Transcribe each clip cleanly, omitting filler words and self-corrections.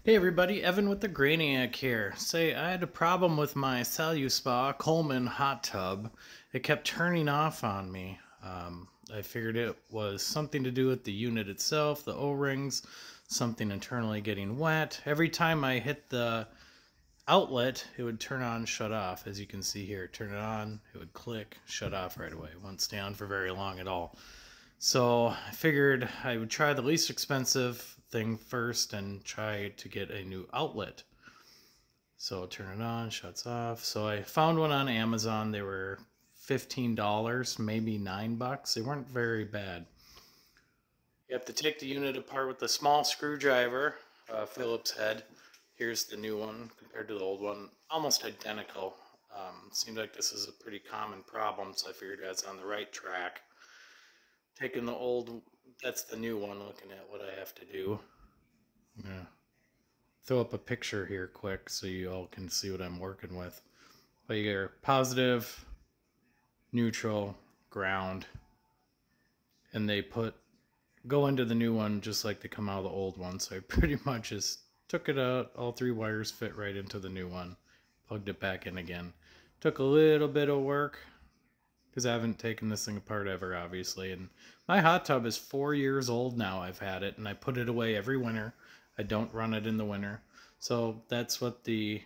Hey everybody, Evan with the Graniac here. Say, I had a problem with my Saluspa Coleman hot tub. It kept turning off on me. I figured it was something to do with the unit itself, the O-rings, something internally getting wet. Every time I hit the outlet, it would turn on, shut off. As you can see here, turn it on, it would click, shut off right away. It wouldn't stay on for very long at all. So I figured I would try the least expensive thing first and try to get a new outlet. So turn it on, shuts off. So I found one on Amazon. They were $15, maybe $9. They weren't very bad. You have to take the unit apart with a small screwdriver, Phillips head. Here's the new one compared to the old one, almost identical. Seemed like this is a pretty common problem, so I figured I was on the right track. Taking the old, that's the new one, looking at what I have to do. I'm gonna throw up a picture here quick so you all can see what I'm working with. But you get positive, neutral, ground, and they go into the new one just like they come out of the old one. So I pretty much just took it out, all three wires fit right into the new one, plugged it back in again. Took a little bit of work, because I haven't taken this thing apart ever, obviously. And my hot tub is 4 years old now. I've had it, and I put it away every winter. I don't run it in the winter. So that's what the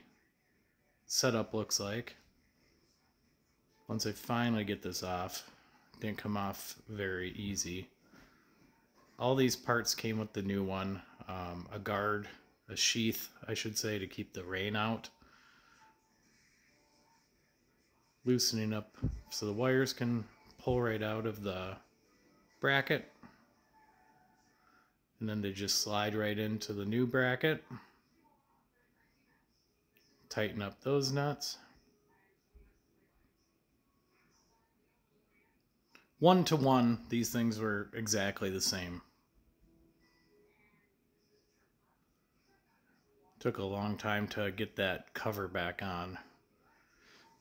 setup looks like. Once I finally get this off, it didn't come off very easy. All these parts came with the new one. A guard, a sheath, I should say, to keep the rain out. Loosening up so the wires can pull right out of the bracket, and then they just slide right into the new bracket. Tighten up those nuts. 1-to-1, these things were exactly the same. Took a long time to get that cover back on.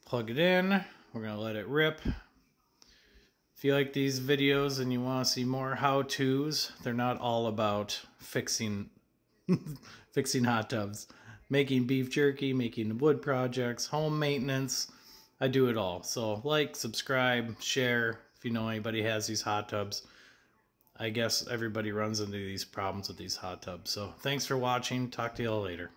Plug it in. We're gonna let it rip. If you like these videos and you want to see more how-tos, they're not all about fixing fixing hot tubs. Making beef jerky, making wood projects, home maintenance. I do it all. So like, subscribe, share if you know anybody has these hot tubs. I guess everybody runs into these problems with these hot tubs. So thanks for watching. Talk to you all later.